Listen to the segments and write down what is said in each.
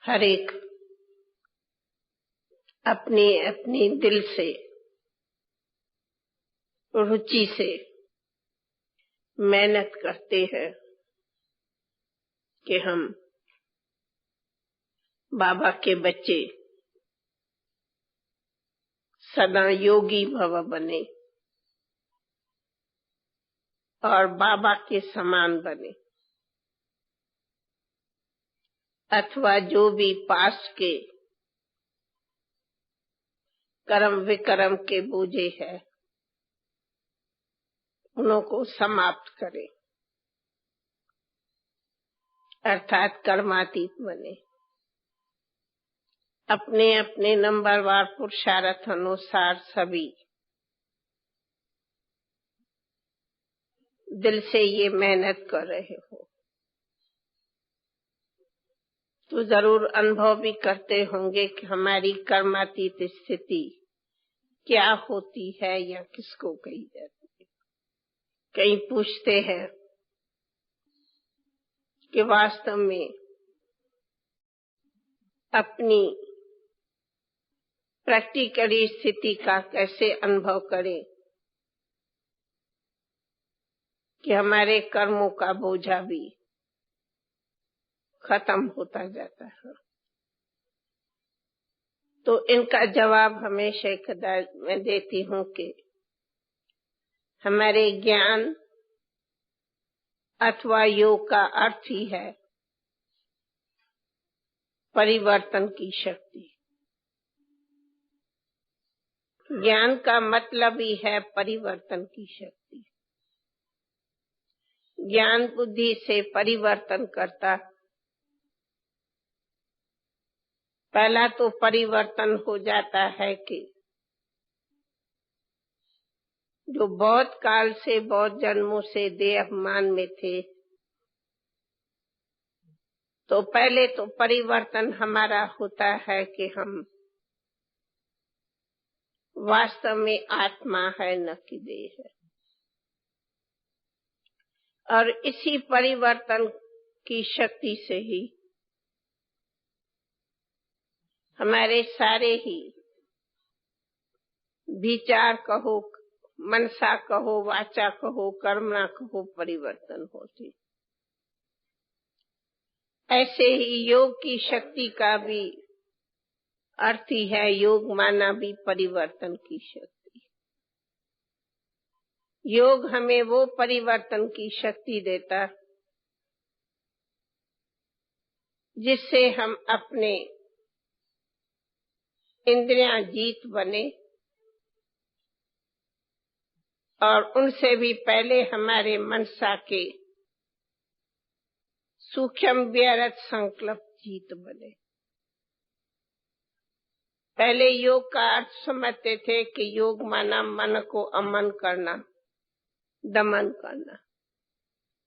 हर एक अपनी अपनी दिल से, रुचि से मेहनत करते हैं कि हम बाबा के बच्चे सदा योगी भव बने और बाबा के समान बने, अथवा जो भी पास्ट के कर्म विकर्म के बोझे है उनको समाप्त करें, अर्थात कर्मातीत बने। अपने अपने नंबरवार पुरुषार्थ अनुसार सभी दिल से ये मेहनत कर रहे हो तो जरूर अनुभव भी करते होंगे कि हमारी कर्मातीत स्थिति क्या होती है या किसको कही जाती है। कई पूछते हैं कि वास्तव में अपनी प्रैक्टिकली स्थिति का कैसे अनुभव करें कि हमारे कर्मों का बोझा भी खत्म होता जाता है। तो इनका जवाब हमेशा कदाच मैं देती हूँ कि हमारे ज्ञान अथवा योग का अर्थ ही है परिवर्तन की शक्ति। ज्ञान का मतलब ही है परिवर्तन की शक्ति। ज्ञान बुद्धि से परिवर्तन करता, पहला तो परिवर्तन हो जाता है कि जो बहुत काल से, बहुत जन्मों से देह अभिमान में थे, तो पहले तो परिवर्तन हमारा होता है कि हम वास्तव में आत्मा है न कि देह है। और इसी परिवर्तन की शक्ति से ही हमारे सारे ही विचार कहो, मनसा कहो, वाचा कहो, कर्मणा कहो, परिवर्तन होती। ऐसे ही योग की शक्ति का भी अर्थ ही है योग माना भी परिवर्तन की शक्ति। योग हमें वो परिवर्तन की शक्ति देता जिससे हम अपने इंद्रियां जीत बने और उनसे भी पहले हमारे मनसा के सूक्ष्म व्यर्थ संकल्प जीत बने। पहले योग का अर्थ समझते थे कि योग माना मन को अमन करना, दमन करना,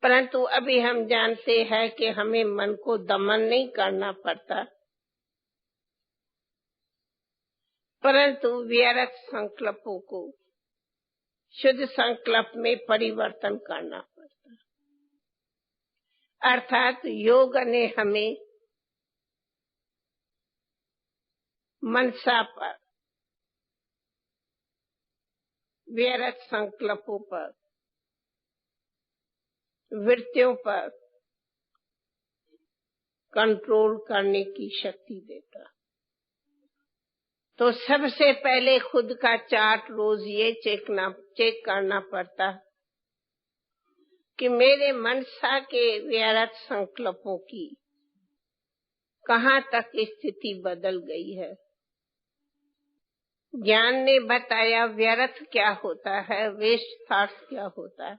परंतु अभी हम जानते हैं कि हमें मन को दमन नहीं करना पड़ता, परंतु व्यर्थ संकल्पों को शुद्ध संकल्प में परिवर्तन करना पड़ता। अर्थात योग ने हमें मनसा पर, व्यर्थ संकल्पों पर, वृत्तियों पर कंट्रोल करने की शक्ति देता। तो सबसे पहले खुद का चार्ट रोज ये चेक करना पड़ता कि मेरे मनसा के व्यर्थ संकल्पों की कहाँ तक स्थिति बदल गई है। ज्ञान ने बताया व्यर्थ क्या होता है, वेस्ट थॉट्स क्या होता है,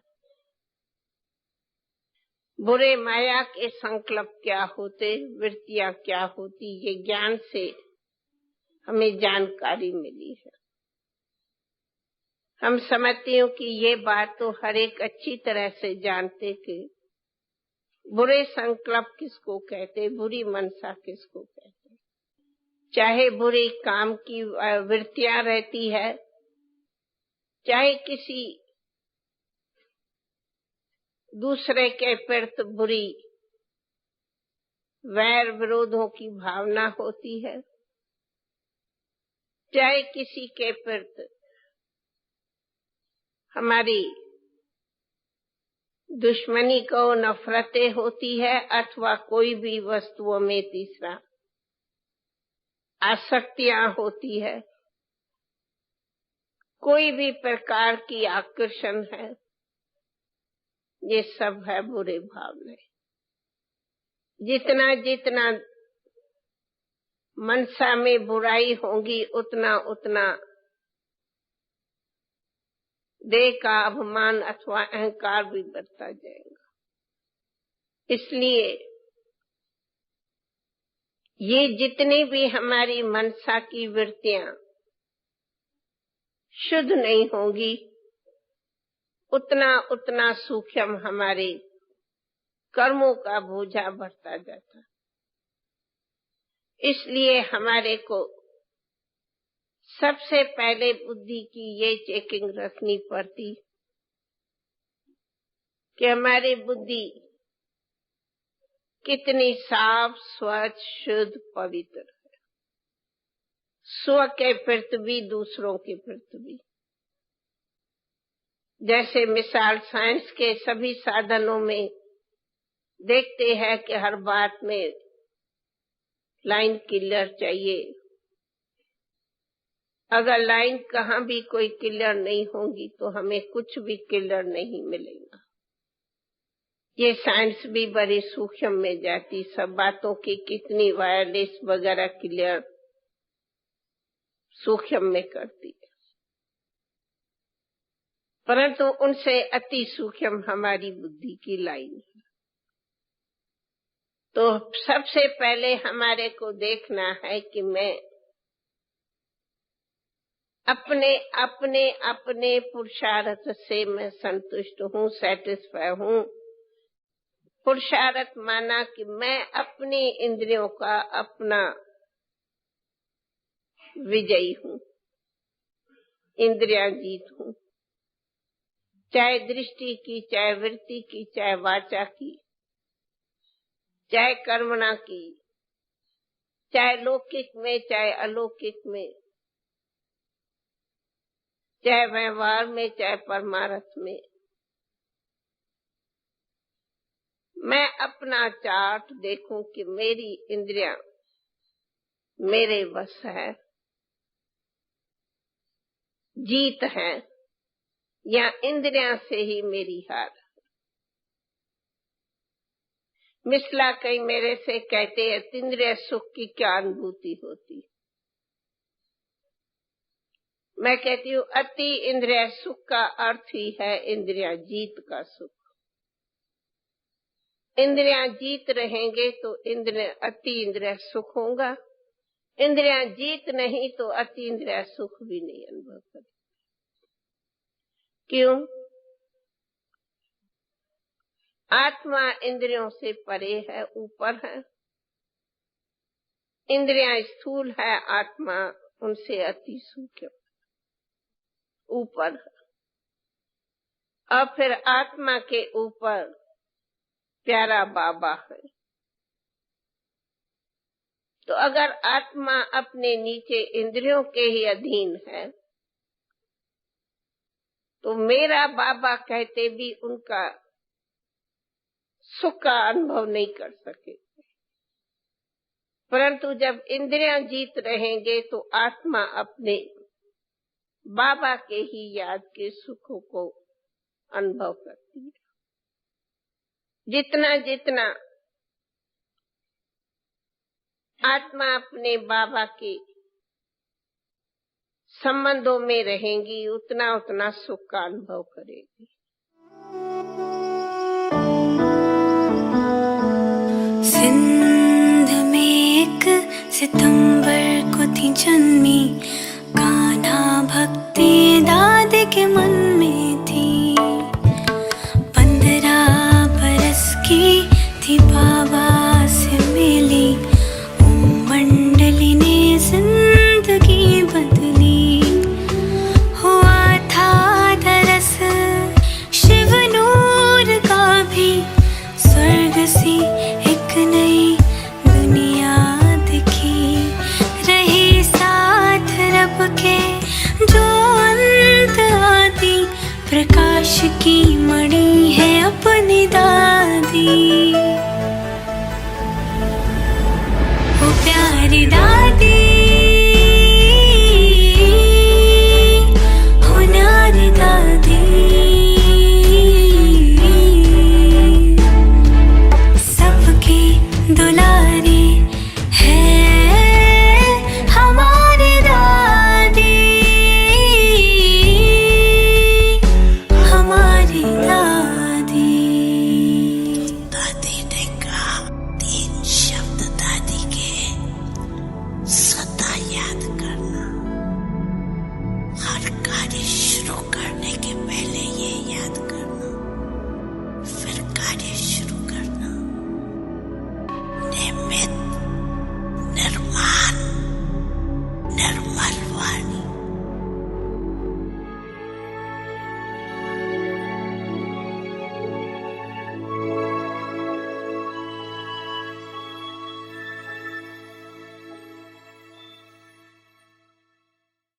बुरे माया के संकल्प क्या होते, वृत्तियां क्या होती, ये ज्ञान से हमें जानकारी मिली है। हम समझते हो कि ये बात तो हर एक अच्छी तरह से जानते कि बुरे संकल्प किसको कहते, बुरी मनसा किसको कहते। चाहे बुरे काम की वृत्तियां रहती है, चाहे किसी दूसरे के प्रति बुरी वैर विरोधों की भावना होती है, चाहे किसी के प्रति हमारी दुश्मनी को नफरतें होती है, अथवा कोई भी वस्तुओं में तीसरा आसक्तियां होती है, कोई भी प्रकार की आकर्षण है, ये सब है बुरे भावना। जितना जितना मनसा में बुराई होगी, उतना उतना देह का अभिमान अथवा अहंकार भी बढ़ता जाएगा। इसलिए ये जितनी भी हमारी मनसा की वृत्तियां शुद्ध नहीं होंगी, उतना उतना सूक्ष्म हमारे कर्मों का बोझा बढ़ता जाता। इसलिए हमारे को सबसे पहले बुद्धि की ये चेकिंग रखनी पड़ती कि हमारी बुद्धि कितनी साफ, स्वच्छ, शुद्ध, पवित्र है, स्व के प्रति भी, दूसरों के प्रति भी। जैसे मिसाल साइंस के सभी साधनों में देखते हैं कि हर बात में लाइन क्लियर चाहिए। अगर लाइन कहाँ भी कोई क्लियर नहीं होगी तो हमें कुछ भी क्लियर नहीं मिलेगा। ये साइंस भी बड़ी सूक्ष्म में जाती, सब बातों की कितनी वायरलेस वगैरह क्लियर सूक्ष्म में करती है, परंतु उनसे अति सूक्ष्म हमारी बुद्धि की लाइन है। तो सबसे पहले हमारे को देखना है कि मैं अपने अपने अपने पुरुषार्थ से मैं संतुष्ट हूँ, सैटिस्फाई हूँ। पुरुषार्थ माना कि मैं अपनी इंद्रियों का अपना विजयी हूँ, इंद्रियां जीत हूँ, चाहे दृष्टि की, चाहे वृत्ति की, चाहे वाचा की, चाहे कर्मणा की, चाहे लौकिक में, चाहे अलौकिक में, चाहे व्यवहार में, चाहे परमार्थ में। मैं अपना चार्ट देखूं कि मेरी इंद्रियां मेरे वश है, जीत है, या इंद्रियां से ही मेरी हार। मिसला कई मेरे से कहते हैं, इंद्रिय सुख की क्या अनुभूति होती। मैं कहती हूँ अति इंद्रिय सुख का अर्थ ही है इंद्रियां जीत का सुख। इंद्रियां जीत रहेंगे तो अति इंद्रिय सुख होगा, इंद्रियां जीत नहीं तो अति इंद्रिय सुख भी नहीं अनुभव करें। क्यों? आत्मा इंद्रियों से परे है, ऊपर है। इंद्रियां स्थूल है, आत्मा उनसे अति सूक्ष्म ऊपर है। और फिर आत्मा के ऊपर प्यारा बाबा है। तो अगर आत्मा अपने नीचे इंद्रियों के ही अधीन है तो मेरा बाबा कहते भी उनका सुख का अनुभव नहीं कर सके। परंतु जब इंद्रियां जीत रहेंगे तो आत्मा अपने बाबा के ही याद के सुखों को अनुभव करती है। जितना जितना आत्मा अपने बाबा के संबंधों में रहेंगी, उतना उतना सुख का अनुभव करेगी। सिंध में एक सितंबर को थी जन्मी